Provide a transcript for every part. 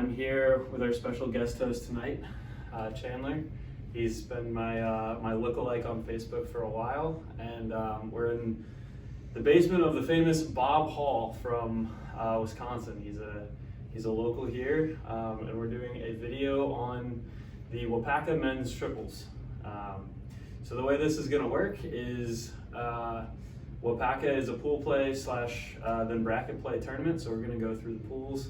I'm here with our special guest host tonight, Chandler. He's been my lookalike on Facebook for a while, and we're in the basement of the famous Bob Hall from Wisconsin. He's a local here, and we're doing a video on the Wapaca men's triples. So the way this is going to work is Wapaca is a pool play / then bracket play tournament. So we're going to go through the pools,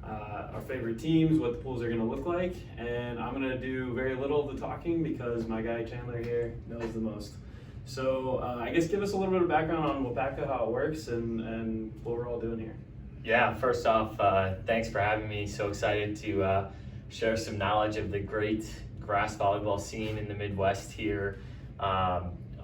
our favorite teams, what the pools are going to look like, and I'm going to do very little of the talking because my guy Chandler here knows the most. So I guess give us a little bit of background on Wapaca, how it works, and what we're all doing here. Yeah, first off, thanks for having me. So excited to share some knowledge of the great grass volleyball scene in the Midwest here.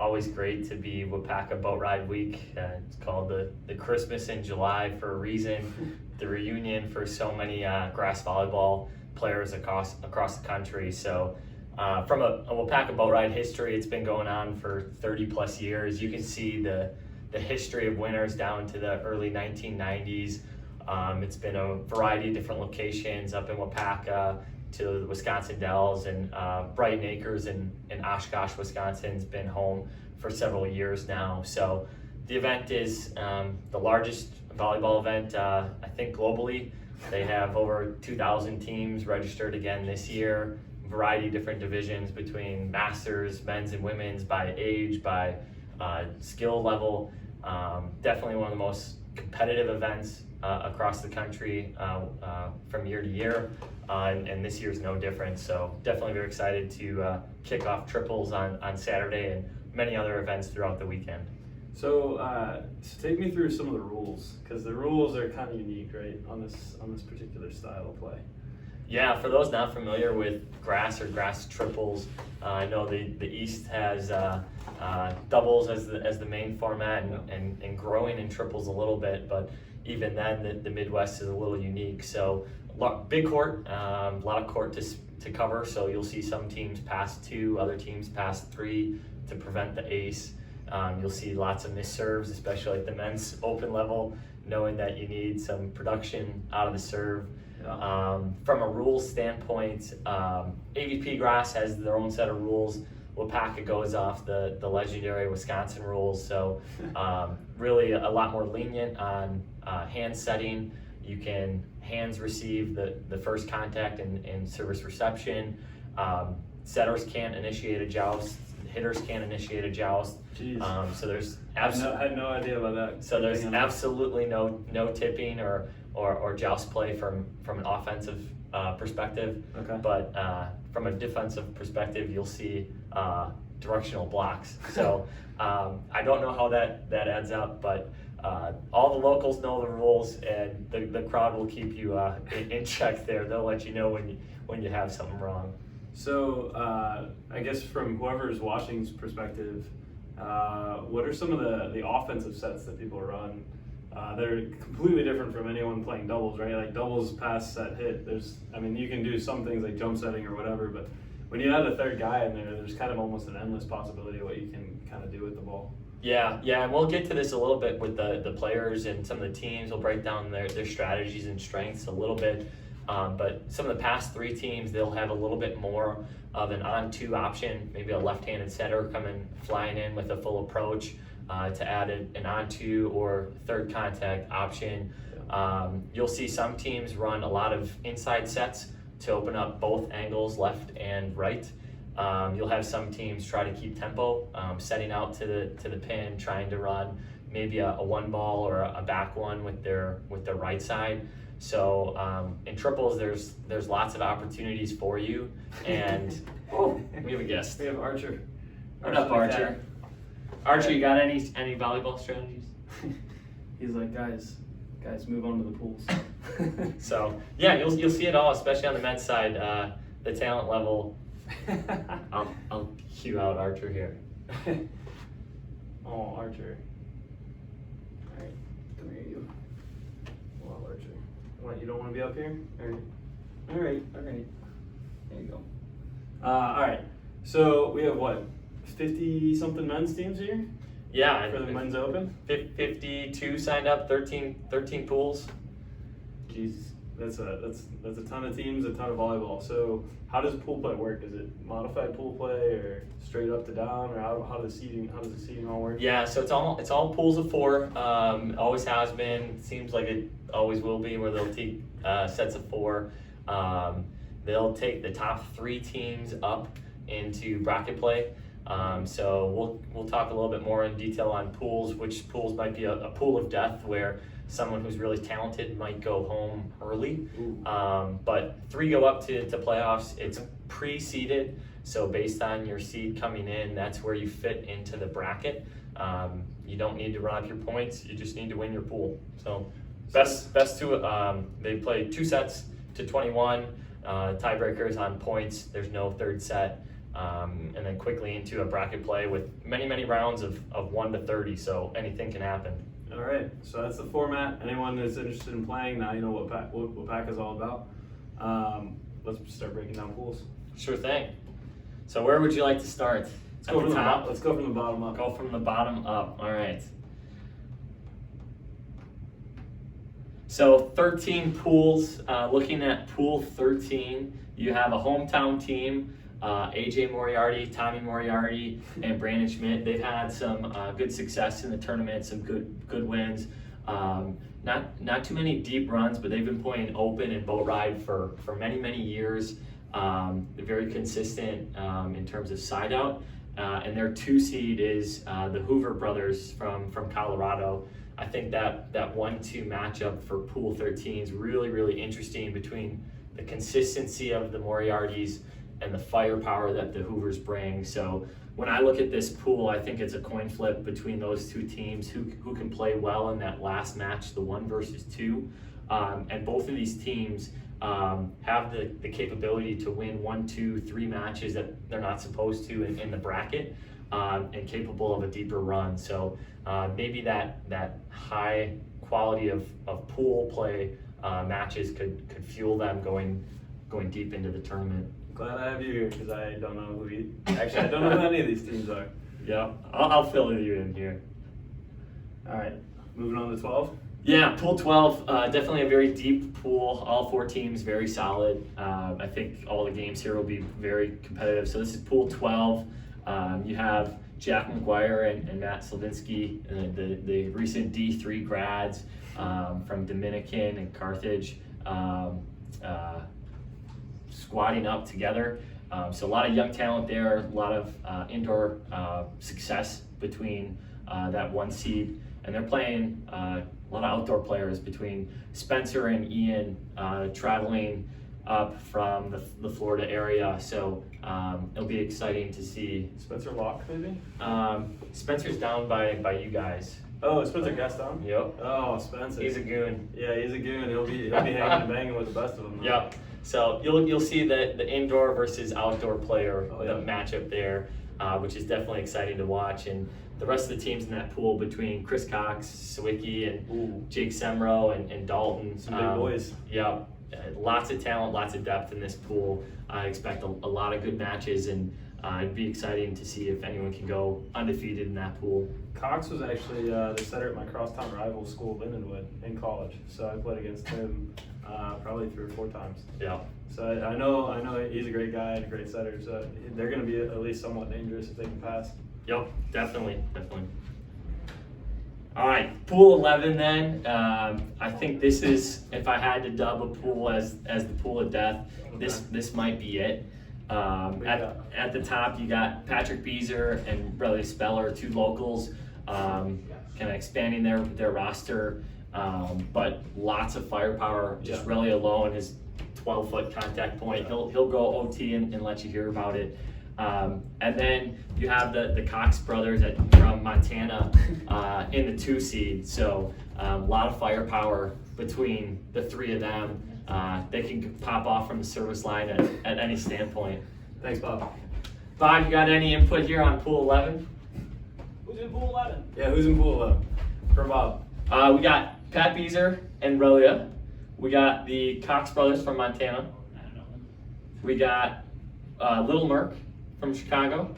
Always great to be Wapaca Boatride Week. It's called the Christmas in July for a reason. The reunion for so many grass volleyball players across the country. So from a Wapaca Boatride history, it's been going on for 30 plus years. You can see the history of winners down to the early 1990s. It's been a variety of different locations up in Wapaca to the Wisconsin Dells, and Brighton Acres in Oshkosh, Wisconsin's been home for several years now. So the event is the largest volleyball event, I think globally. They have over 2,000 teams registered again this year, variety of different divisions between masters, men's and women's, by age, by skill level. Definitely one of the most competitive events across the country from year to year, and this year's no different. So definitely very excited to kick off triples on Saturday and many other events throughout the weekend. So take me through some of the rules, because the rules are kind of unique, right, on this particular style of play. Yeah, for those not familiar with grass or grass triples, I know the East has doubles as the main format, and growing in triples a little bit, but even then the Midwest is a little unique. So big court, a lot of court to cover, so you'll see some teams pass 2, other teams pass 3 to prevent the ace. You'll see lots of missed serves, especially at the men's open level, knowing that you need some production out of the serve. From a rules standpoint, EVP grass has their own set of rules. Wapaca goes off the legendary Wisconsin rules, so really a lot more lenient on hand setting. You can hands receive the first contact and service reception. Setters can't initiate a joust. Hitters can't initiate a joust. So there's I had no idea about that. So there's absolutely no tipping or joust play from an offensive perspective. Okay. But from a defensive perspective, you'll see directional blocks. So I don't know how that adds up, but all the locals know the rules, and the crowd will keep you in check there. They'll let you know when you have something wrong. So I guess from whoever's watching's perspective, what are some of the offensive sets that people run? They're completely different from anyone playing doubles, right? Like doubles, pass, set, hit. You can do some things like jump setting or whatever, but when you add a third guy in there's kind of almost an endless possibility of what you can kind of do with the ball. Yeah, and we'll get to this a little bit with the players and some of the teams. We'll break down their strategies and strengths a little bit. But some of the past 3 teams, they'll have a little bit more of an on-2 option, maybe a left-handed setter flying in with a full approach to add an on-2 or third contact option. You'll see some teams run a lot of inside sets to open up both angles, left and right. You'll have some teams try to keep tempo, setting out to the pin, trying to run maybe a one ball or a back one with their right side. So in triples, there's lots of opportunities for you, and we have a guest. We have Archer. What up, Archer? Archer, you got any volleyball strategies? He's like, guys, move on to the pools. So yeah, you'll see it all, especially on the men's side. The talent level. I'll cue out Archer here. Oh, Archer. All right, come here, you. Well, Archer. What, you don't want to be up here? All right. There you go. All right. So we have what, 50-something men's teams here? Yeah. For the men's open? 52 signed up, 13 pools. Jeez. That's a ton of teams, a ton of volleyball. So how does pool play work? Is it modified pool play or straight up to down, or how does the seating all work? Yeah, so it's all pools of 4. Always has been. Seems like it always will be. Where they'll take sets of 4. They'll take the top 3 teams up into bracket play. So we'll talk a little bit more in detail on pools. Which pools might be a pool of death where someone who's really talented might go home early. But 3 go up to playoffs. It's pre-seeded, so based on your seed coming in, that's where you fit into the bracket. You don't need to run up your points, you just need to win your pool. So best 2, they play 2 sets to 21, tiebreakers on points, there's no third set. And then quickly into a bracket play with many rounds of 1 to 30, so anything can happen. All right, so that's the format. Anyone that's interested in playing, now you know what Wapaca is all about. Let's start breaking down pools. Sure thing. So where would you like to start? Let's go from the bottom up. Go from the bottom up. All right. So 13 pools. Looking at pool 13, you have a hometown team. AJ Moriarty, Tommy Moriarty, and Brandon Schmidt. They've had some good success in the tournament, some good wins. Not too many deep runs, but they've been playing open and Boatride for many years. They're very consistent in terms of side out. And their 2 seed is the Hoover brothers from Colorado. I think that 1-2 matchup for pool 13 is really interesting between the consistency of the Moriartys and the firepower that the Hoovers bring. So when I look at this pool, I think it's a coin flip between those 2 teams who can play well in that last match, the 1 versus 2. And both of these teams have the capability to win 1, 2, 3 matches that they're not supposed to in the bracket, and capable of a deeper run. So maybe that high quality of pool play matches could fuel them going deep into the tournament. Glad I have you here because I don't know I don't know who any of these teams are. Yeah, I'll fill you in here. All right, moving on to 12. Yeah, pool 12, definitely a very deep pool. All 4 teams very solid. I think all the games here will be very competitive. So this is pool 12. You have Jack McGuire and Matt Slavinsky, the recent D3 grads from Dominican and Carthage. Squatting up together. So a lot of young talent there, a lot of indoor success between that 1 seed. And they're playing a lot of outdoor players between Spencer and Ian traveling up from the Florida area. So it'll be exciting to see. Spencer Locke, maybe? Spencer's down by you guys. Oh, Spencer Gaston? Yep. Oh, Spencer. He's a goon. Yeah, he's a goon. He'll be hanging and banging with the best of them. Yep. So you'll see the indoor versus outdoor player the matchup there, which is definitely exciting to watch. And the rest of the teams in that pool between Chris Cox, Sawicki, and Jake Semro and Dalton. Some big boys. Yeah, lots of talent, lots of depth in this pool. I expect a lot of good matches, and it'd be exciting to see if anyone can go undefeated in that pool. Cox was actually the setter at my crosstown rival school, Lindenwood, in college. So I played against him probably 3 or 4 times. Yeah. So I know he's a great guy and a great setter. So they're going to be at least somewhat dangerous if they can pass. Yep, definitely. All right, pool 11 then. I think this is, if I had to dub a pool as the pool of death, this might be it. At the top, you got Patrick Beezer and Bradley Speller, 2 locals, kind of expanding their roster, but lots of firepower. Just really alone, his 12-foot contact point. He'll go OT and let you hear about it. And then you have the Cox brothers from Montana in the 2 seed. So a lot of firepower between the 3 of them. They can pop off from the service line at any standpoint. Thanks, Bob. Bob, you got any input here on pool 11? Who's in pool 11? Yeah, who's in pool 11? For Bob. We got Pat Beezer and Relia. We got the Cox brothers from Montana. I don't know. We got Little Merc from Chicago.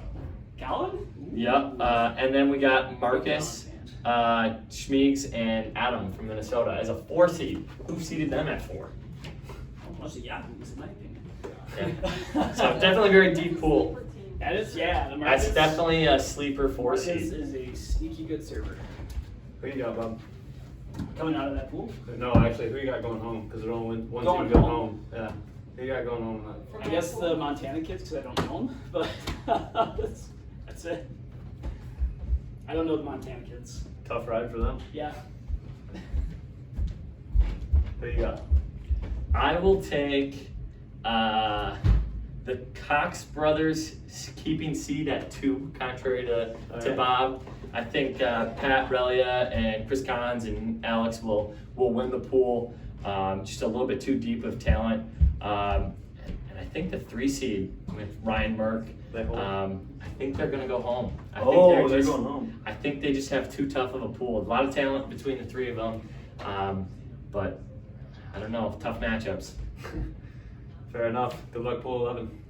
Calvin? Yep. And then we got Marcus, Schmeigs, and Adam from Minnesota as a 4 seed. Who seeded them at 4? bunch of yahoos, in my opinion. Yeah. So definitely very deep pool. That is, yeah. The That's Marcus, definitely a sleeper 4 Marcus seed. is a sneaky good server. Who you got, Bob? Coming out of that pool. No, actually, who you got going home? Because they're only one Going team going home? home. Yeah. Who you got going home? I guess the Montana kids, because I don't know them, but that's it. I don't know the Montana kids. Tough ride for them. Yeah. Who you got? I will take the Cox brothers keeping seed at 2, contrary to Okay. Bob. I think Pat Relia and Chris Collins and Alex will win the pool. Just a little bit too deep of talent. And I think the 3 seed with Ryan Merck, They hold. I think they're going to go home. I think They're just, going home. I think they just have too tough of a pool. A lot of talent between the 3 of them. But I don't know, tough matchups. Fair enough. Good luck, pool 11.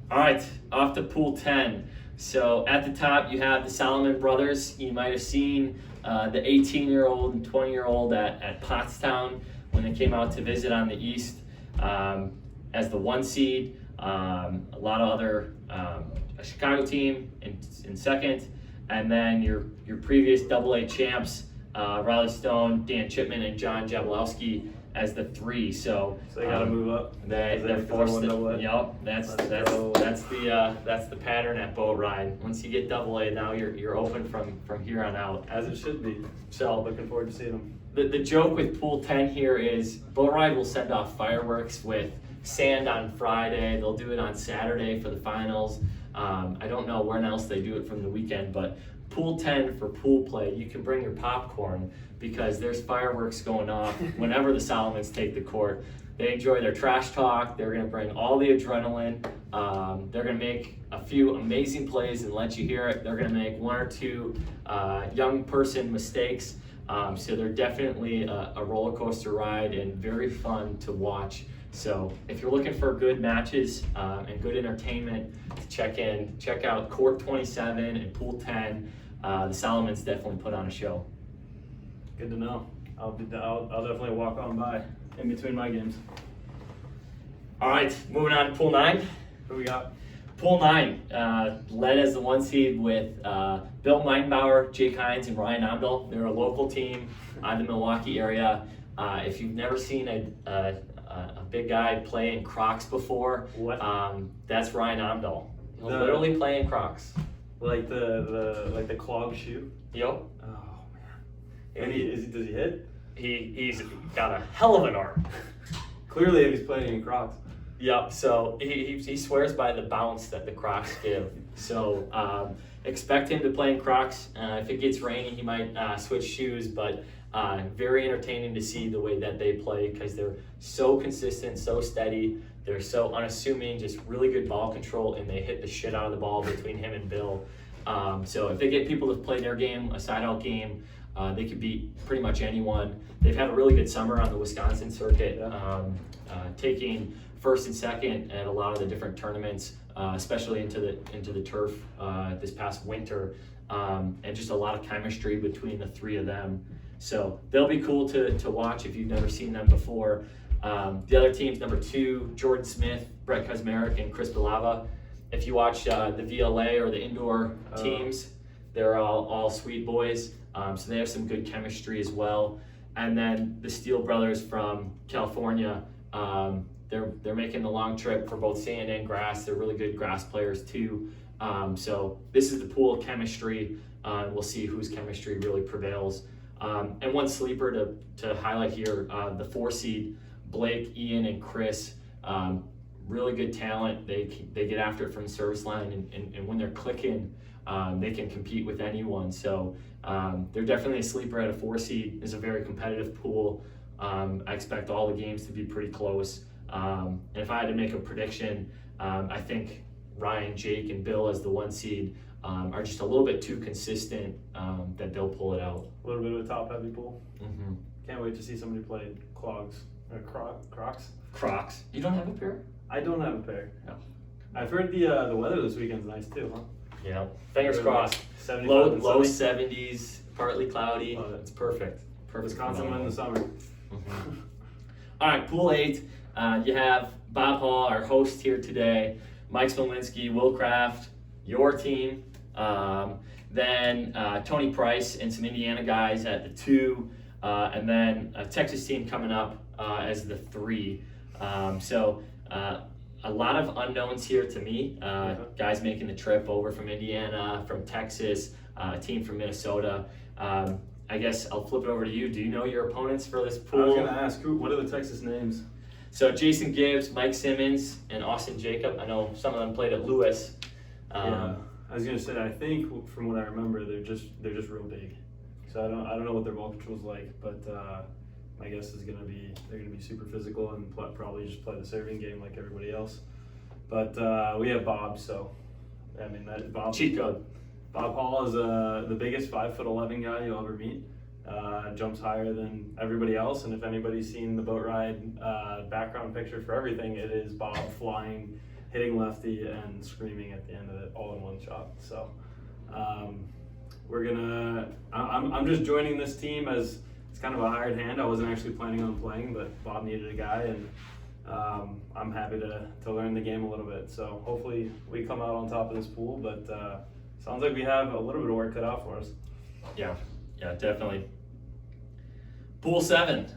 All right, off to pool 10. So at the top, you have the Solomon brothers. You might have seen the 18-year-old and 20-year-old at Pottstown when they came out to visit on the East as the 1 seed. A lot of other, a Chicago team in second, and then your previous AA champs, Riley Stone, Dan Chipman, and John Jablowski as the 3. So they got to move up. They're forced to. AA. Yep, that's the pattern at Boatride. Once you get AA, now you're open from here on out. As it should be. So Looking forward to seeing them. the joke with pool 10 here is Boatride will send off fireworks with sand on Friday. They'll do it on Saturday for the finals. I don't know when else they do it from the weekend, but pool 10 for pool play, you can bring your popcorn because there's fireworks going off whenever the Solomons take the court. They enjoy their trash talk. They're going to bring all the adrenaline. They're going to make a few amazing plays and let you hear it. They're going to make 1 or 2 young person mistakes. So they're definitely a roller coaster ride and very fun to watch. So if you're looking for good matches and good entertainment to check out Court 27 and Pool 10. The Solomons definitely put on a show. Good to know. I'll definitely walk on by in between my games. All right, moving on to Pool 9. Who we got? Pool 9, led as the 1 seed with Bill Meinbauer, Jake Hines, and Ryan Amdahl. They're a local team out of the Milwaukee area. If you've never seen a big guy play in Crocs before, What? that's Ryan Amdahl. He'll The- literally play in Crocs. Like the clog shoe? Yep. Oh man. And does he hit? He's got a hell of an arm. Clearly, if he's playing in Crocs. Yep, so he swears by the bounce that the Crocs give. So expect him to play in Crocs. If it gets rainy, he might switch shoes, but very entertaining to see the way that they play because they're so consistent, so steady. They're so unassuming, just really good ball control, and they hit the shit out of the ball between him and Bill. So if they get people to play their game, a side-out game, they could beat pretty much anyone. They've had a really good summer on the Wisconsin circuit, taking first and second at a lot of the different tournaments, especially into the turf this past winter, and just a lot of chemistry between the 3 of them. So they'll be cool to watch if you've never seen them before. The other teams, number 2, Jordan Smith, Brett Kuzmarek, and Chris Belava. If you watch the VLA or the indoor teams, they're all sweet boys. So they have some good chemistry as well. And then the Steele brothers from California, they're making the long trip for both sand and grass. They're really good grass players too. So this is the pool of chemistry. We'll see whose chemistry really prevails. And one sleeper to highlight here, the 4 seed, Blake, Ian, and Chris. Really good talent. They get after it from the service line, and when they're clicking, they can compete with anyone. So they're definitely a sleeper at a 4 seed. It's a very competitive pool. I expect all the games to be pretty close. And if I had to make a prediction, I think Ryan, Jake, and Bill as the 1 seed are just a little bit too consistent that they'll pull it out. A little bit of a top-heavy pool. Mm-hmm. Can't wait to see somebody play clogs or Crocs. Crocs. You don't have a pair? I don't have a pair. No. I've heard the weather this weekend's nice too, huh? Yeah. Fingers crossed. 75 Low and low sunny. 70s, partly cloudy. Love it. It's perfect. Perfect. Wisconsin win the summer. Mhm. All right, Pool 8, you have Bob Hall, our host here today, Mike Smolinski, Will Kraft, your team, then Tony Price and some Indiana guys at the 2, and then a Texas team coming up as the 3. So a lot of unknowns here to me. Guys making the trip over from Indiana, from Texas, a team from Minnesota. I guess I'll flip it over to you. Do you know your opponents for this pool? I was going to ask, what are the Texas names? So Jason Gibbs, Mike Simmons, and Austin Jacob. I know some of them played at Lewis. Yeah, I was going to say, I think from what I remember, they're just real big. So I don't know what their ball control's like, but my guess is they're going to be super physical and probably just play the serving game like everybody else. But we have Bob, so I mean Bob. Cheat code. Bob Hall is the biggest 5'11" guy you'll ever meet. Jumps higher than everybody else, and if anybody's seen the Boatride background picture for everything, it is Bob flying, hitting lefty, and screaming at the end of it, all in one shot. So I'm just joining this team as it's kind of a hired hand. I wasn't actually planning on playing, but Bob needed a guy, and I'm happy to learn the game a little bit. So hopefully we come out on top of this pool, but sounds like we have a little bit of work cut out for us. Yeah, definitely. Pool 7,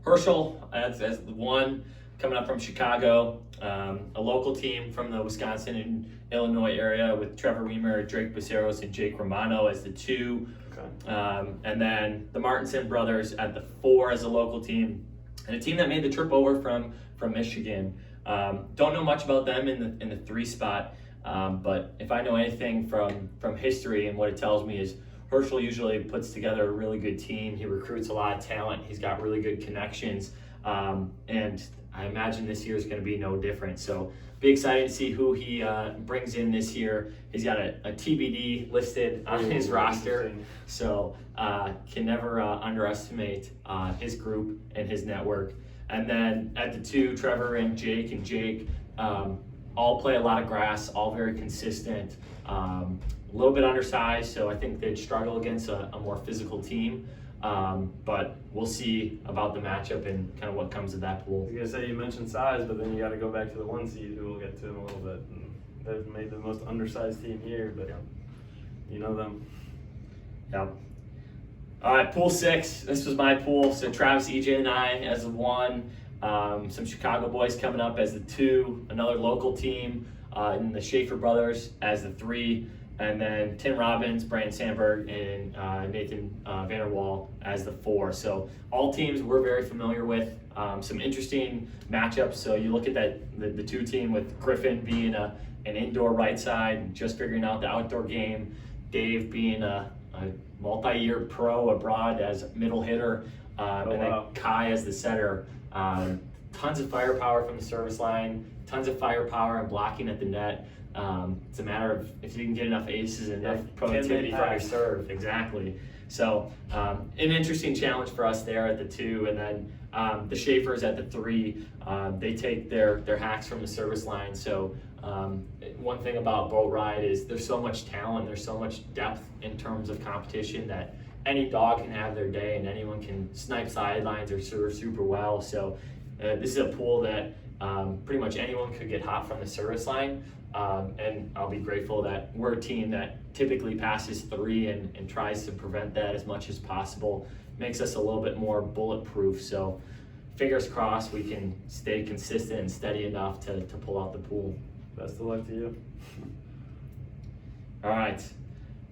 Herschel as the 1, coming up from Chicago, a local team from the Wisconsin and Illinois area with Trevor Weimer, Drake Baceros, and Jake Romano as the 2. Okay. And then the Martinson brothers at the 4 as a local team, and a team that made the trip over from Michigan. Don't know much about them in the 3 spot, but if I know anything from history and what it tells me is Herschel usually puts together a really good team. He recruits a lot of talent. He's got really good connections, and I imagine this year is going to be no different. So be excited to see who he brings in this year. He's got a TBD listed on his roster, so can never underestimate his group and his network. And then at the 2, Trevor and Jake all play a lot of grass, all very consistent. A little bit undersized, so I think they'd struggle against a more physical team. But we'll see about the matchup and kind of what comes of that pool. I was gonna say, you mentioned size, but then you got to go back to the 1 seed, who we'll get to in a little bit. And they've made the most undersized team here, but you know them. Yeah. All right, pool 6. This was my pool. So Travis, EJ, and I as the 1. Some Chicago boys coming up as the 2. Another local team, and the Schaefer brothers as the 3. And then Tim Robbins, Brandon Sandberg, and Nathan Vanderwall as the 4. So all teams we're very familiar with. Some interesting matchups. So you look at the 2 team with Griffin being an indoor right side, just figuring out the outdoor game. Dave being a multi-year pro abroad as middle hitter, then Kai as the setter. Tons of firepower from the service line, tons of firepower and blocking at the net. It's a matter of if you can get enough aces and enough productivity from your serve. Exactly. So an interesting challenge for us there at the 2, and then the Schaefers at the 3. They take their hacks from the service line. So one thing about Boatride is there's so much talent, there's so much depth in terms of competition that any dog can have their day and anyone can snipe sidelines or serve super well. So this is a pool that pretty much anyone could get hot from the service line. And I'll be grateful that we're a team that typically passes 3 and tries to prevent that as much as possible. Makes us a little bit more bulletproof. So fingers crossed we can stay consistent and steady enough to pull out the pool. Best of luck to you. All right,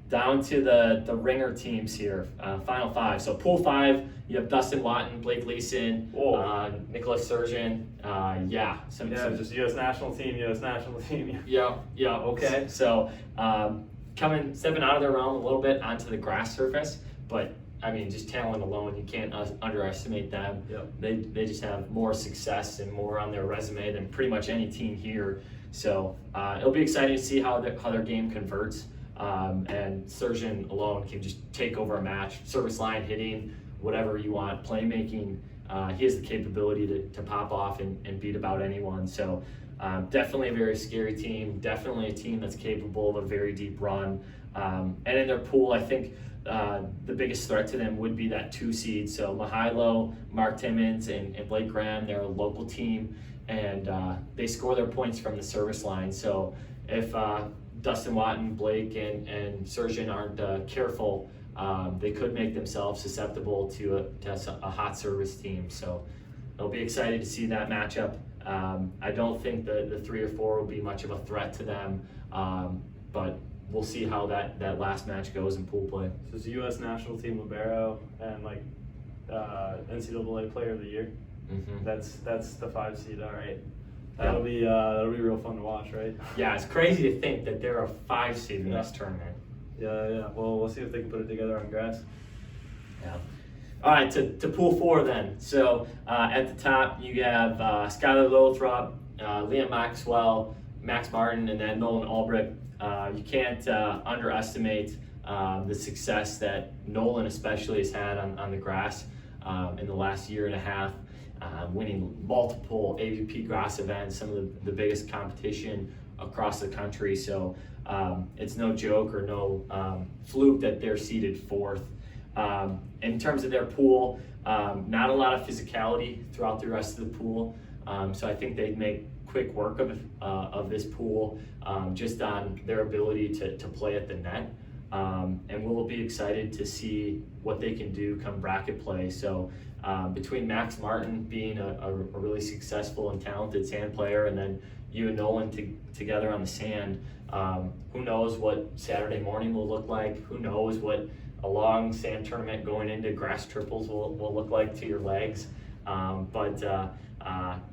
down to the ringer teams here. Final 5. So pool 5, you have Dustin Watton, Blake Leeson, Nicholas Surgeon. Just U.S. national team. Yeah. Okay. So stepping out of their realm a little bit onto the grass surface, but I mean, just talent alone, you can't underestimate them. Yep. They just have more success and more on their resume than pretty much any team here. So it'll be exciting to see how their game converts. And Surgeon alone can just take over a match, service line, hitting, whatever you want, playmaking. He has the capability to pop off and beat about anyone. So definitely a very scary team, definitely a team that's capable of a very deep run. And in their pool, I think the biggest threat to them would be that 2 seed. So Mihailo, Mark Timmons, and Blake Graham, they're a local team, and they score their points from the service line. So if Dustin Watton, Blake, and Surgeon aren't careful, they could make themselves susceptible to a hot service team. So they'll be excited to see that matchup. I don't think the 3 or 4 will be much of a threat to them, but we'll see how that last match goes in pool play. So it's U.S. national team libero and like NCAA Player of the Year. Mm-hmm. That's the 5 seed. All right, that'll be real fun to watch, right? Yeah, it's crazy to think that they're a 5 seed in this tournament. Yeah. Well, we'll see if they can put it together on grass. Yeah. All right, to pool 4 then. So at the top you have Skylar Lothrop, Liam Maxwell, Max Martin, and then Nolan Albrecht. You can't underestimate the success that Nolan especially has had on the grass in the last year and a half, winning multiple AVP grass events, some of the biggest competition across the country. So it's no joke or no fluke that they're seeded 4th. In terms of their pool, not a lot of physicality throughout the rest of the pool. So I think they'd make quick work of this pool just on their ability to play at the net. And we'll be excited to see what they can do come bracket play. So between Max Martin being a really successful and talented sand player, and then you and Nolan together on the sand, who knows what Saturday morning will look like? Who knows what a long sand tournament going into grass triples will look like to your legs? But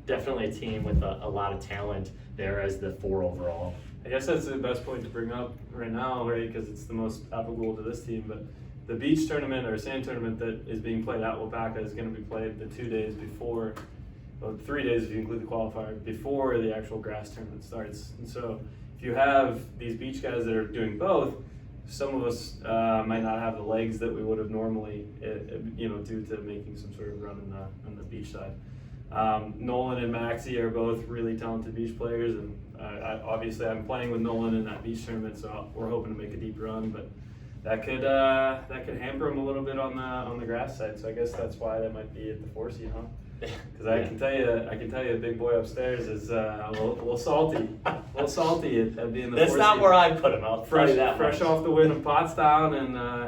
definitely a team with a lot of talent there as the 4 overall. I guess that's the best point to bring up right now, right? Because it's the most applicable to this team. But the beach tournament or sand tournament that is being played at Wapaca is going to be played the 2 days before, well, 3 days if you include the qualifier, before the actual grass tournament starts. And so if you have these beach guys that are doing both, some of us might not have the legs that we would have normally, due to making some sort of run on the beach side. Nolan and Maxie are both really talented beach players, and obviously I'm playing with Nolan in that beach tournament, so we're hoping to make a deep run. But that could hamper him a little bit on the grass side. So I guess that's why that might be at the 4 seed, huh? Because I can tell you, a big boy upstairs is a little salty, at being the. That's 4 not seed. where I put him. I'll tell you that Fresh much. off the win of Pottstown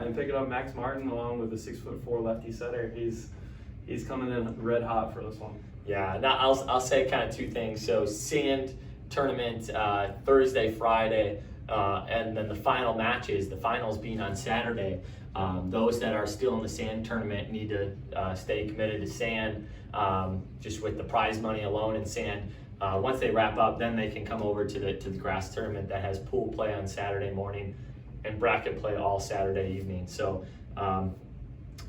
and picking up Max Martin along with the 6'4" lefty setter. He's coming in red hot for this one. Yeah, now I'll say kind of 2 things. So sand tournament Thursday, Friday, and then the finals being on Saturday. Those that are still in the sand tournament need to stay committed to sand, just with the prize money alone in sand. Once they wrap up, then they can come over to the grass tournament that has pool play on Saturday morning and bracket play all Saturday evening. So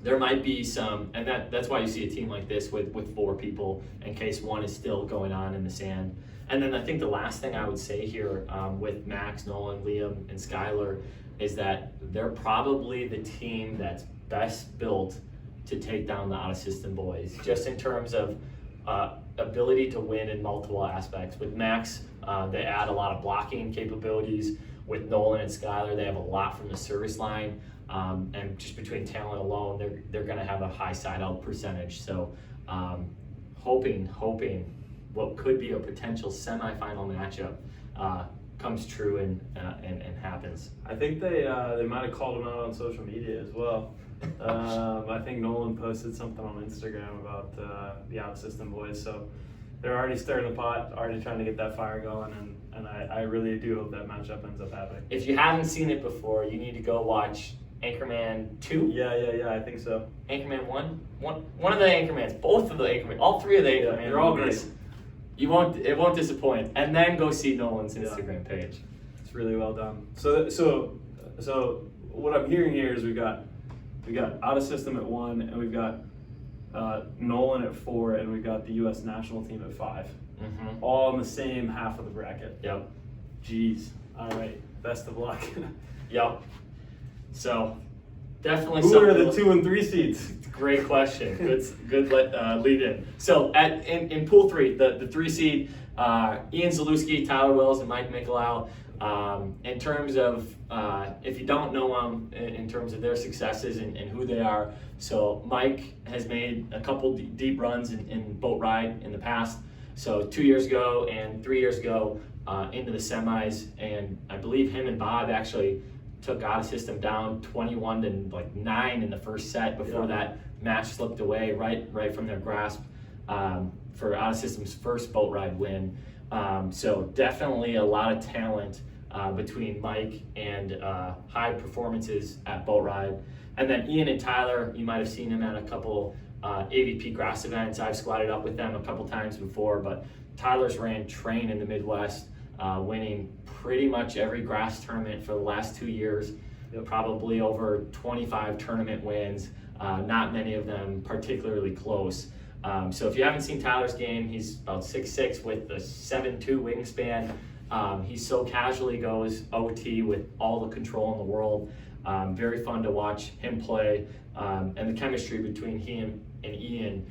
there might be some, and that's why you see a team like this with 4 people in case one is still going on in the sand. And then I think the last thing I would say here with Max, Nolan, Liam, and Skylar is that they're probably the team that's best built to take down the out-of-system boys, just in terms of ability to win in multiple aspects. With Max, they add a lot of blocking capabilities. With Nolan and Skylar, they have a lot from the service line. And just between talent alone, they're going to have a high side-out percentage. So hoping what could be a potential semifinal matchup comes true and happens. I think they might have called him out on social media as well. I think Nolan posted something on Instagram about the out-of-system boys. So they're already stirring the pot, already trying to get that fire going, and I really do hope that matchup ends up happening. If you haven't seen it before, you need to go watch Anchorman 2? Yeah, I think so. Anchorman 1? One of the Anchormans, both of the Anchorman, all 3 of the Anchorman. They're all movies. great. It won't disappoint. And then go see Nolan's Instagram page. It's really well done. So what I'm hearing here is we got out of system at 1, and we've got Nolan at 4, and we've got the U.S. national team at 5. Mm-hmm. All in the same half of the bracket. Yep. Jeez. All right. Best of luck. Yep. So definitely. Who are the 2 and 3 seeds? Great question. Good lead in. So in pool 3, the 3 seed, Ian Zalewski, Tyler Wells, and Mike Mikulau. In terms of, if you don't know them, in terms of their successes and who they are, so Mike has made a couple deep runs in Boatride in the past. So 2 years ago and 3 years ago into the semis, and I believe him and Bob actually took Out of System down 21-9 in the first set before that match slipped away right from their grasp for Out of System's first Boatride win. So definitely a lot of talent between Mike and high performances at Boatride. And then Ian and Tyler, you might have seen them at a couple AVP grass events. I've squatted up with them a couple times before, but Tyler's ran train in the Midwest, winning pretty much every grass tournament for the last 2 years, probably over 25 tournament wins, not many of them particularly close. So if you haven't seen Tyler's game, he's about 6'6" with a 7'2" wingspan. He so casually goes OT with all the control in the world. Very fun to watch him play, and the chemistry between him and Ian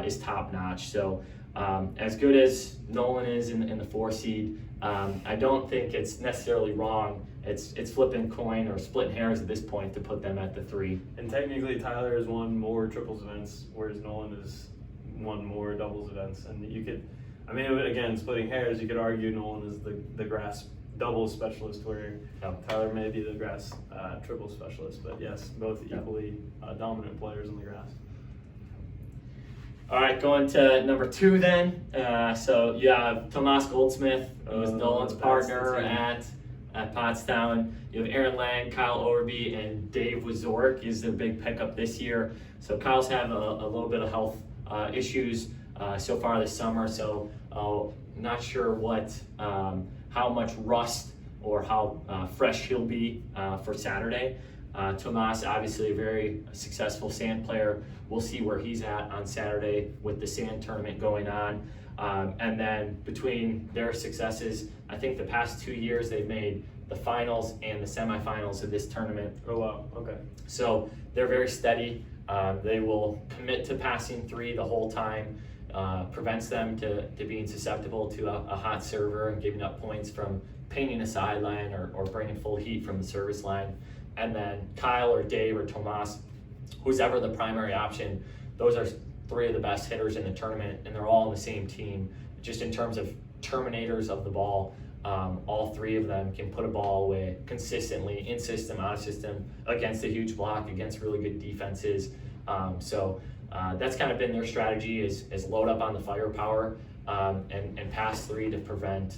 is top notch. So as good as Nolan is in the 4 seed, I don't think it's necessarily wrong. It's flipping coin or splitting hairs at this point to put them at the 3. And technically, Tyler has won more triples events, whereas Nolan has won more doubles events. And you could, I mean, again, splitting hairs, you could argue Nolan is the grass doubles specialist, where Tyler may be the grass triple specialist. But yes, both equally dominant players on the grass. All right, going to number 2 then. So you have Tomas Goldsmith, who was Nolan's partner at Pottstown. You have Aaron Lang, Kyle Overby, and Dave Wazorek is their big pickup this year. So Kyle's had a little bit of health issues so far this summer, so not sure how much rust or how fresh he'll be for Saturday. Tomas, obviously a very successful sand player. We'll see where he's at on Saturday with the sand tournament going on. And then between their successes, I think the past 2 years they've made the finals and the semifinals of this tournament. Oh wow, okay. So they're very steady. They will commit to passing 3 the whole time. Prevents them to being susceptible to a hot server and giving up points from painting a sideline or bringing full heat from the service line. And then Kyle or Dave or Tomas, who's ever the primary option, those are 3 of the best hitters in the tournament, and they're all on the same team. Just in terms of terminators of the ball, all 3 of them can put a ball away consistently, in system, out of system, against a huge block, against really good defenses. So that's kind of been their strategy, is load up on the firepower and pass 3 to prevent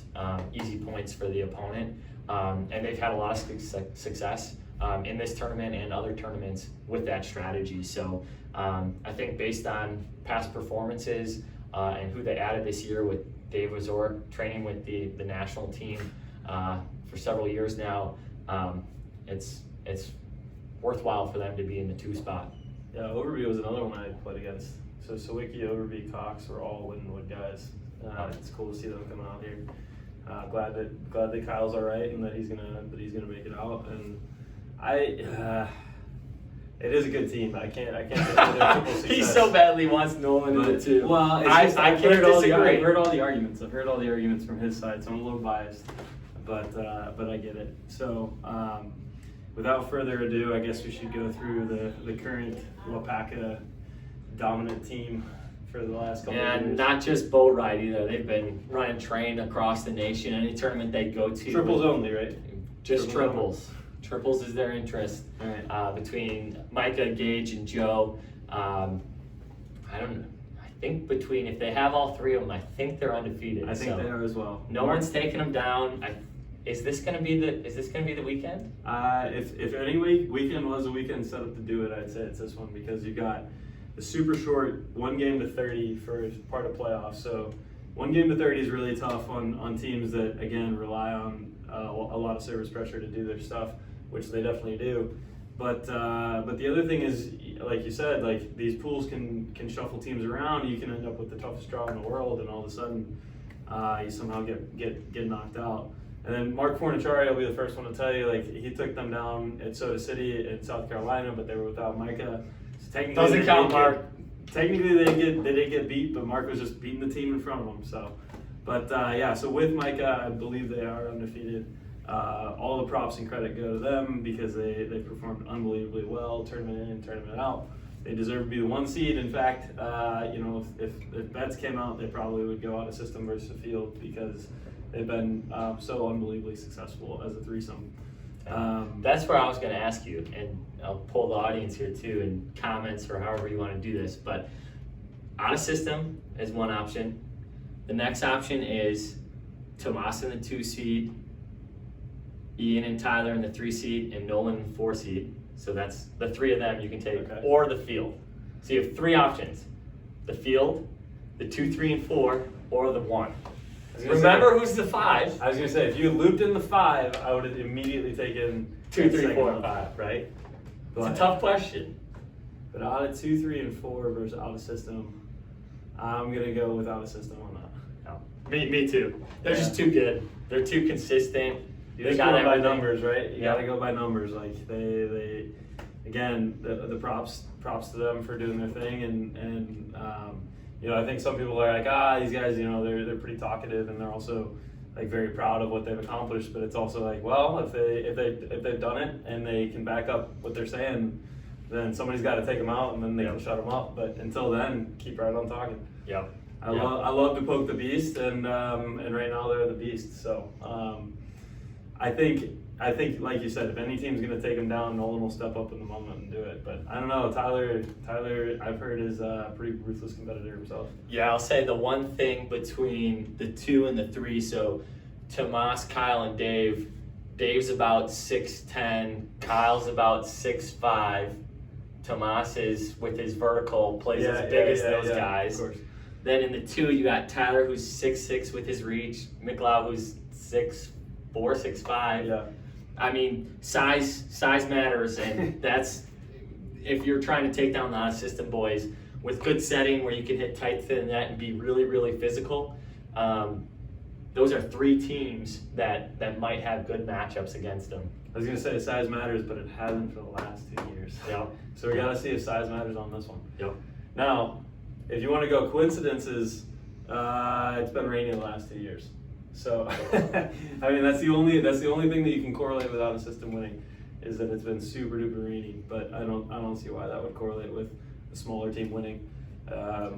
easy points for the opponent. And they've had a lot of success in this tournament and other tournaments with that strategy. So I think based on past performances and who they added this year with Dave Wazorek training with the national team for several years now, it's worthwhile for them to be in the 2 spot. Yeah, Overby was another one I played against. So Sawicki, Overby, Cox were all Lindenwood guys. It's cool to see them coming out here. Glad that Kyle's all right and that he's gonna make it out. And it is a good team. I can't say that they're triple success. He so badly wants Nolan in it too. Well, I can't disagree. I've heard all the arguments. I've heard all the arguments from his side, so I'm a little biased, but I get it. So without further ado, I guess we should go through the current Wapaca dominant team for the last couple of years. And not just Boatride either. They've been running train across the nation. Any tournament they go to. Triples only, right? Just triples. Triples is their interest. Right. Between Micah, Gage, and Joe, I think between, if they have all 3 of them, I think they're undefeated. I think they are as well. No one's taking them down. Is this gonna be the weekend? If any weekend was a weekend set up to do it, I'd say it's this one, because you got the super short 1 game to 30 for part of playoffs. So 1 game to 30 is really tough on teams that, again, rely on a lot of service pressure to do their stuff, which they definitely do. But the other thing is, like you said, like these pools can shuffle teams around. You can end up with the toughest draw in the world, and all of a sudden you somehow get knocked out. And then Mark Forniciari will be the first one to tell you, like, he took them down at Soda City in South Carolina, but they were without Micah. So technically, doesn't count, Mark. Technically, they did get beat, but Mark was just beating the team in front of them. So, but yeah, so with Micah, I believe they are undefeated. all the props and credit go to them because they performed unbelievably well, tournament in, tournament out. They deserve to be the 1 seed. In fact, if bets came out, they probably would go out of system versus the field because they've been so unbelievably successful as a threesome. That's where I was going to ask you, and I'll pull the audience here too in comments or however you want to do this, but out of system is one option. The next option is Tomas in the 2 seed, Ian and Tyler in the 3 seed, and Nolan in the 4 seed. So that's the 3 of them you can take, Okay. or the field. So you have 3 options: the field, the 2, 3, and 4, or the 1. Remember who's the 5. I was gonna say, if you looped in the 5, I would have immediately taken 2, 3, second 4, one. and 5, right? But, It's a tough question. But out of 2, 3, and 4 versus out of system, I'm gonna go with out of system on that. No. Me too. They're just too good. They're too consistent. You They just got go by everything. numbers, right? You Yeah. gotta go by numbers. Like they again, the props to them for doing their thing, and I think some people are like, these guys, they're pretty talkative, and they're also like very proud of what they've accomplished. But it's also like, well, if they've done it and they can back up what they're saying, then somebody's got to take them out, and then they can shut them up. But until then, keep right on talking. Yep. I love to poke the beast, and right now they're the beast. So I think like you said, if any team's gonna take them down, Nolan will step up in the moment and do it. But I don't know, Tyler I've heard is a pretty ruthless competitor himself. Yeah, I'll say the one thing between the 2 and the 3. So Tomas, Kyle, and Dave. Dave's about 6'10", Kyle's about 6'5". Tomas is, with his vertical, plays as big as those guys. Of course. Then in the 2, you got Tyler, who's 6'6" with his reach. McLeod, who's 6'4", 6'5". Yeah. I mean, size matters, and that's if you're trying to take down the out-of-system boys with good setting where you can hit tight to the net and be really, really physical. Those are 3 teams that might have good matchups against them. I was gonna say size matters, but it hasn't for the last 2 years. Yep. So we gotta see if size matters on this one. Yep. Now, if you want to go coincidences, it's been rainy the last 2 years. So, I mean, that's the only thing that you can correlate without a system winning, is that it's been super duper rainy. But I don't see why that would correlate with a smaller team winning.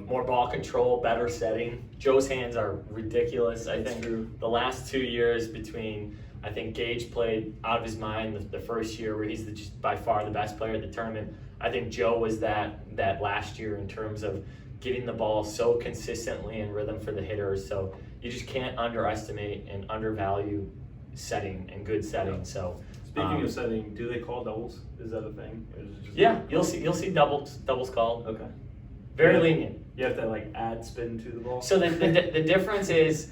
More ball control, better setting. Joe's hands are ridiculous. I think the last 2 years between, I think Gage played out of his mind the first year where he's by far the best player at the tournament. I think Joe was that last year in terms of getting the ball so consistently in rhythm for the hitters. So you just can't underestimate and undervalue setting and good setting. So speaking of setting, do they call doubles? Is that a thing? Or is it just you'll see doubles called. Okay. Very lenient. You have to like add spin to the ball. So the difference is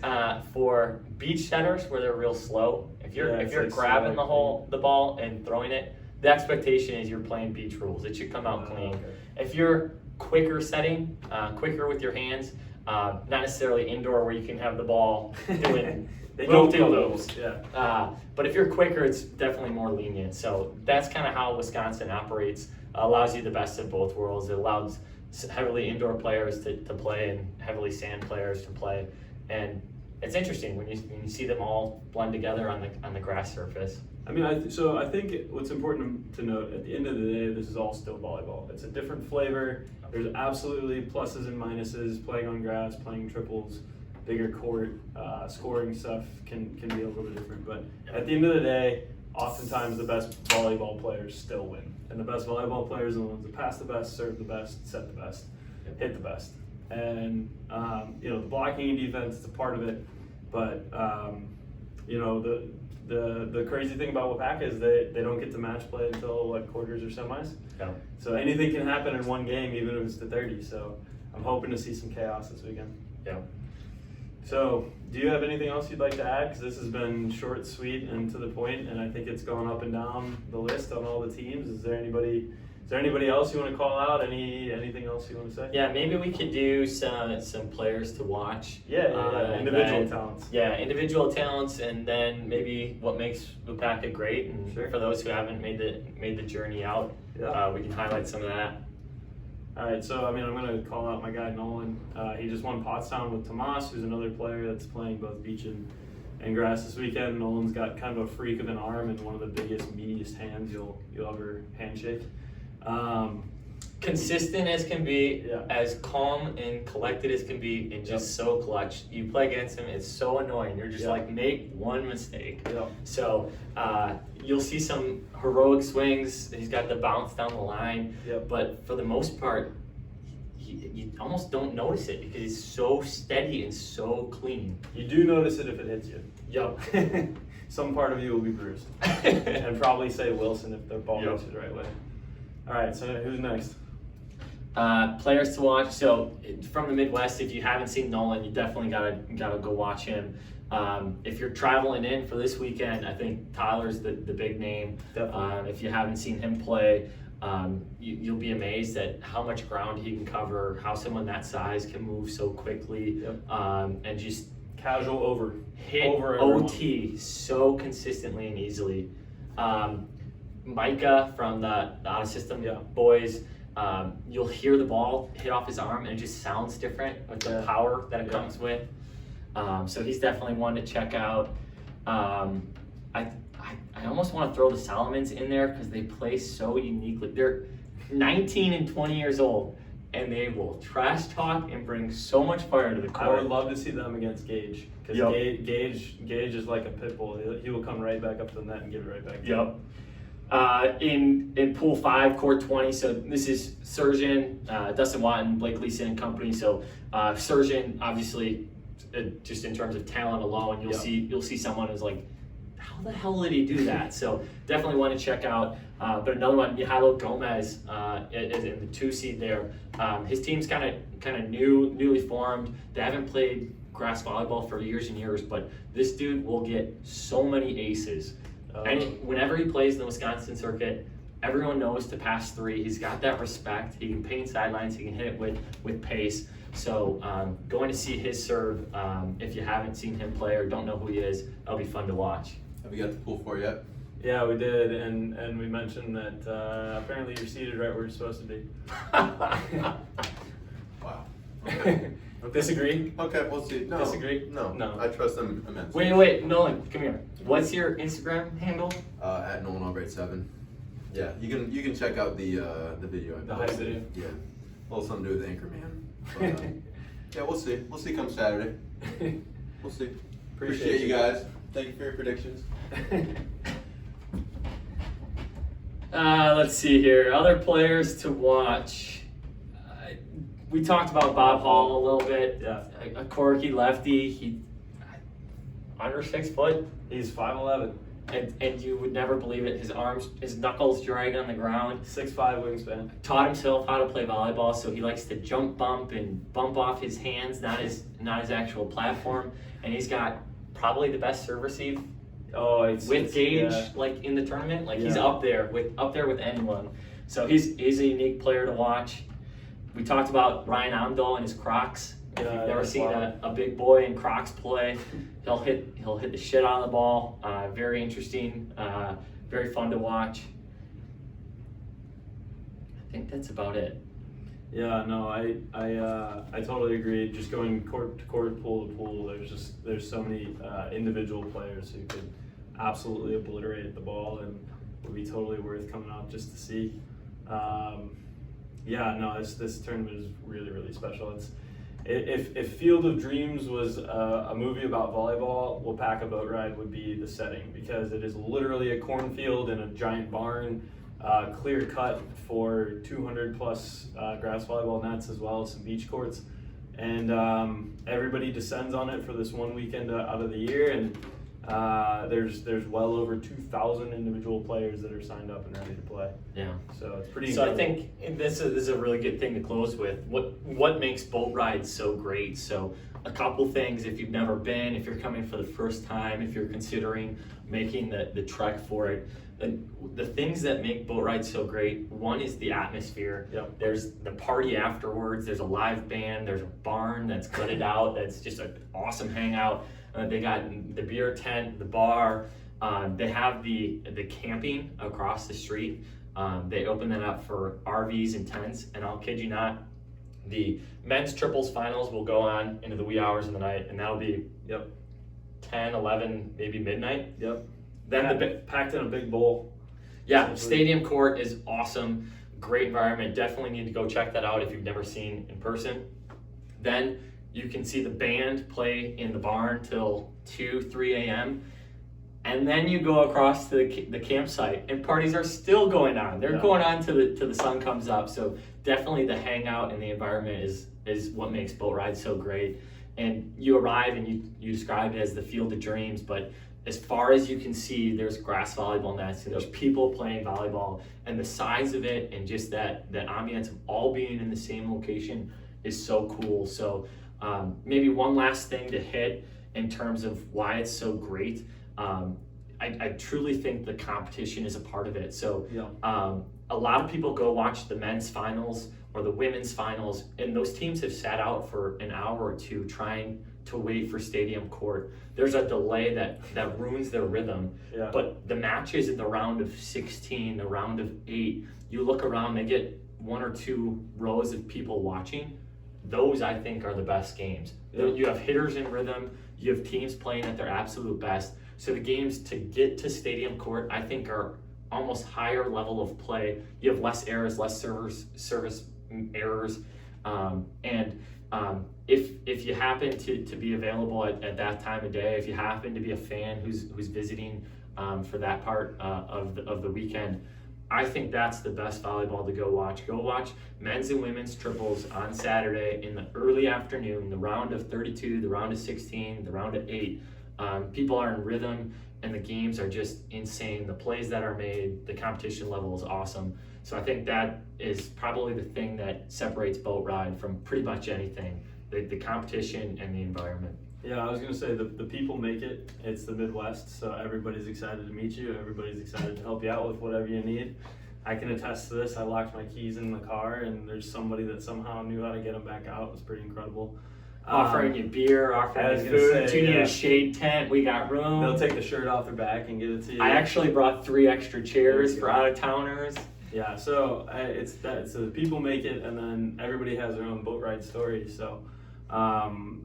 for beach setters where they're real slow. If you're like grabbing slow, the ball and throwing it, the expectation is you're playing beach rules. It should come out clean. Okay. If you're quicker setting, quicker with your hands, not necessarily indoor where you can have the ball doing loops. Yeah. But if you're quicker, it's definitely more lenient. So that's kind of how Wisconsin operates. Allows you the best of both worlds. It allows heavily indoor players to play and heavily sand players to play. And it's interesting when you see them all blend together on the grass surface. I mean, I think what's important to note, at the end of the day, this is all still volleyball. It's a different flavor. There's absolutely pluses and minuses. Playing on grass, playing triples, bigger court, scoring stuff can be a little bit different. But at the end of the day, oftentimes the best volleyball players still win. And the best volleyball players are the ones that pass the best, serve the best, set the best, hit the best. And, the blocking and defense is a part of it. But, the crazy thing about Wapaca is they don't get to match play until quarters or semis. Yeah. So anything can happen in one game, even if it's the 30. So I'm hoping to see some chaos this weekend. Yeah. So do you have anything else you'd like to add? Because this has been short, sweet, and to the point, and I think it's gone up and down the list on all the teams. Is there anybody else you want to call out? Anything else you want to say? Yeah, maybe we could do some players to watch. Individual talents. Yeah, individual talents, and then maybe what makes Wapaca great. And Sure. for those who haven't made the journey out, we can highlight some of that. All right, so I'm going to call out my guy Nolan. He just won Pottstown with Tomas, who's another player that's playing both beach and in grass this weekend. Nolan's got kind of a freak of an arm and one of the biggest, meatiest hands you'll ever handshake. Consistent as can be, Yeah. as calm and collected as can be, and just so clutch. You play against him, it's so annoying. You're just like, make one mistake. Yeah. So you'll see some heroic swings. He's got the bounce down the line, Yep. but for the most part, you almost don't notice it because he's so steady and so clean. You do notice it if it hits you. Yup. Some part of you will be bruised. And probably say Wilson if their ball Yep. hits you the right way. All right, so who's next? Players to watch. So from the Midwest, if you haven't seen Nolan, you definitely gotta go watch him. If you're traveling in for this weekend, I think Tyler's the big name. Definitely. If you haven't seen him play, you'll be amazed at how much ground he can cover, how someone that size can move so quickly, Yep. and just Casual over. hit Over everyone. OT so consistently and easily. Micah from the Out of System Yeah. boys, you'll hear the ball hit off his arm and it just sounds different with the Yeah. power that it Yeah. comes with. So he's definitely one to check out. I almost want to throw the Solomons in there because they play so uniquely. They're 19 and 20 years old, and they will trash talk and bring so much fire to the I would court. love to see them against Gage. Because Yep. Gage is like a pit bull. He will come right back up to the net and give it right back to you. Yep. In pool 5, court 20. So this is Surgeon, Dustin Watton, Blake Leeson and company. So Surgeon, obviously, just in terms of talent alone, you'll Yep. see someone who's like, how the hell did he do that? So definitely want to check out. But another one, Mihailo Gomez is in the 2 seed there. His team's kind of newly formed. They haven't played grass volleyball for years and years, but this dude will get so many aces. And whenever he plays in the Wisconsin circuit, everyone knows to pass 3. He's got that respect. He can paint sidelines. He can hit it with pace. So going to see his serve, if you haven't seen him play or don't know who he is, that'll be fun to watch. Have we got the pool 4 yet? Yeah, we did, and we mentioned that apparently you're seated right where you're supposed to be. Wow. Disagree? Okay, we'll see. No. Disagree? No. No. I trust them immensely. Wait, Nolan, come here. What's your Instagram handle? At Nolan Albright 7. Yeah, you can check out the video. I The hype posted. video. Yeah. A little something to do with Anchorman. But, yeah, we'll see. We'll see come Saturday. We'll see. Appreciate you guys. Thank you for your predictions. Let's see here. Other players to watch. We talked about Bob Hall a little bit. Yeah. A quirky lefty. He under 6 foot, He's 5'11", and you would never believe it. His knuckles drag on the ground. 6'5" wingspan. Taught himself how to play volleyball, so he likes to jump bump and bump off his hands, not his actual platform. And he's got probably the best serve receive Oh, it's with Gage, yeah. like in the tournament. Like he's Yeah. up there with anyone. So he's a unique player to watch. We talked about Ryan Amdahl and his Crocs. If Yeah, you've never that's seen wild. a big boy in Crocs play, he'll hit the shit out of the ball. Very interesting, very fun to watch. I think that's about it. Yeah, no, I totally agree. Just going court to court, pool to pool, there's so many individual players who could absolutely obliterate the ball and would be totally worth coming out just to see. Yeah, no, this tournament is really, really special. If Field of Dreams was a movie about volleyball, Wapaca Boatride would be the setting because it is literally a cornfield and a giant barn. Clear cut for 200 plus grass volleyball nets as well as some beach courts, and everybody descends on it for this one weekend out of the year, and there's well over 2,000 individual players that are signed up and ready to play. Yeah. So it's pretty. So I incredible. think this is a really good thing to close with. What makes boat rides so great? So a couple things. If you've never been, if you're coming for the first time, if you're considering making the trek for it, the things that make boat rides so great. One is the atmosphere. Yep. There's the party afterwards. There's a live band. There's a barn that's gutted out. That's just an awesome hangout. They got the beer tent, the bar. They have the camping across the street. They open that up for RVs and tents, and I'll kid you not, the men's triples finals will go on into the wee hours of the night, and that'll be 10, 11, maybe midnight. Yep. Then Packed in a big bowl. yeah, stadium court is awesome. Great environment. Definitely need to go check that out if you've never seen in person. Then you can see the band play in the barn till 2, 3 a.m. And then you go across to the campsite, and parties are still going on. They're going on till the sun comes up. So definitely the hangout and the environment is what makes boat rides so great. And you arrive and you describe it as the field of dreams, but as far as you can see, there's grass volleyball nets and there's people playing volleyball, and the size of it and just that ambience of all being in the same location is so cool. So maybe one last thing to hit in terms of why it's so great. I truly think the competition is a part of it. So a lot of people go watch the men's finals or the women's finals, and those teams have sat out for an hour or two trying to wait for stadium court. There's a delay that ruins their rhythm. Yeah. But the matches in the round of 16, the round of 8, you look around, they get 1 or 2 rows of people watching. Those, I think, are the best games. Yeah. You have hitters in rhythm, you have teams playing at their absolute best. So the games to get to stadium court, I think, are almost higher level of play. You have less errors, less service errors, if you happen to be available at that time of day, if you happen to be a fan who's visiting for that part of the weekend, I think that's the best volleyball to go watch. Go watch men's and women's triples on Saturday in the early afternoon, the round of 32, the round of 16, the round of 8. People are in rhythm and the games are just insane. The plays that are made, the competition level is awesome. So I think that is probably the thing that separates boat ride from pretty much anything, the competition and the environment. Yeah, I was gonna say the people make it. It's the Midwest, so everybody's excited to meet you. Everybody's excited to help you out with whatever you need. I can attest to this. I locked my keys in the car, and there's somebody that somehow knew how to get them back out. It was pretty incredible. Offering you beer, offering you food. Do you need a shade tent? We got room. They'll take the shirt off their back and give it to you. I actually brought 3 extra chairs for out-of-towners. Yeah, so it's the people make it, and then everybody has their own boat ride story. So,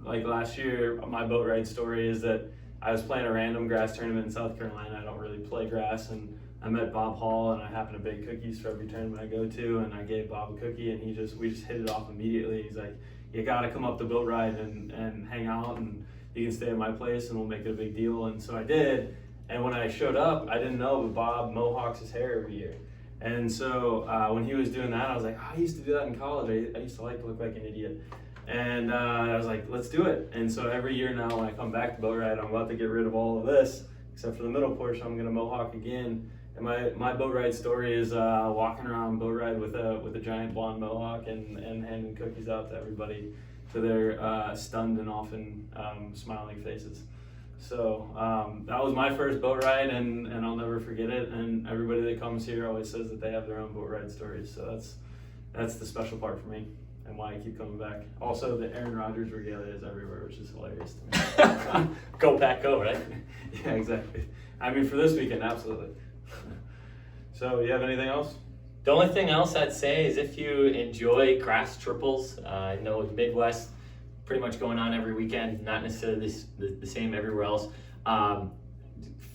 like last year, my boat ride story is that I was playing a random grass tournament in South Carolina. I don't really play grass, and I met Bob Hall, and I happen to bake cookies for every tournament I go to, and I gave Bob a cookie, and we just hit it off immediately. He's like, you gotta come up to boat ride and hang out, and you can stay at my place, and we'll make it a big deal. And so I did, and when I showed up, I didn't know, but Bob mohawks his hair every year. And so when he was doing that, I was like, I used to do that in college. I used to like to look like an idiot. And I was like, let's do it. And so every year now when I come back to boat ride, I'm about to get rid of all of this, except for the middle portion. I'm gonna mohawk again. And my boat ride story is walking around boat ride with a giant blonde mohawk and handing cookies out to everybody to their stunned and often smiling faces. So that was my first boat ride, and I'll never forget it. And everybody that comes here always says that they have their own boat ride stories. So that's the special part for me, and why I keep coming back. Also, the Aaron Rodgers regalia is everywhere, which is hilarious to me. Go back, go, right? Yeah, exactly. I mean, for this weekend, absolutely. So, you have anything else? The only thing else I'd say is if you enjoy grass triples, I know the Midwest pretty much going on every weekend, not necessarily the same everywhere else.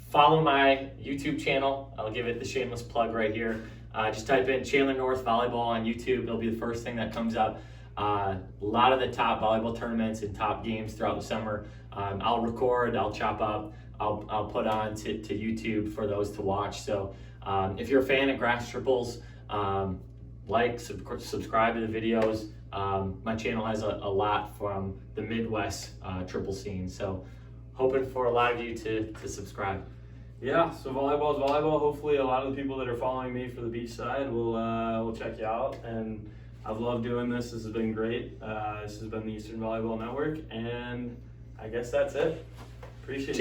Follow my YouTube channel. I'll give it the shameless plug right here. Just type in Chandler North Volleyball on YouTube. It'll be the first thing that comes up. A lot of the top volleyball tournaments and top games throughout the summer. I'll record, I'll chop up, I'll put on to YouTube for those to watch. So if you're a fan of grass triples, subscribe to the videos. My channel has a lot from the Midwest triple scene, so hoping for a lot of you to subscribe. Yeah, so volleyball is volleyball. Hopefully a lot of the people that are following me for the beach side will check you out, and I've loved doing this. This has been great. This has been the Eastern Volleyball Network, and I guess that's it. Appreciate it.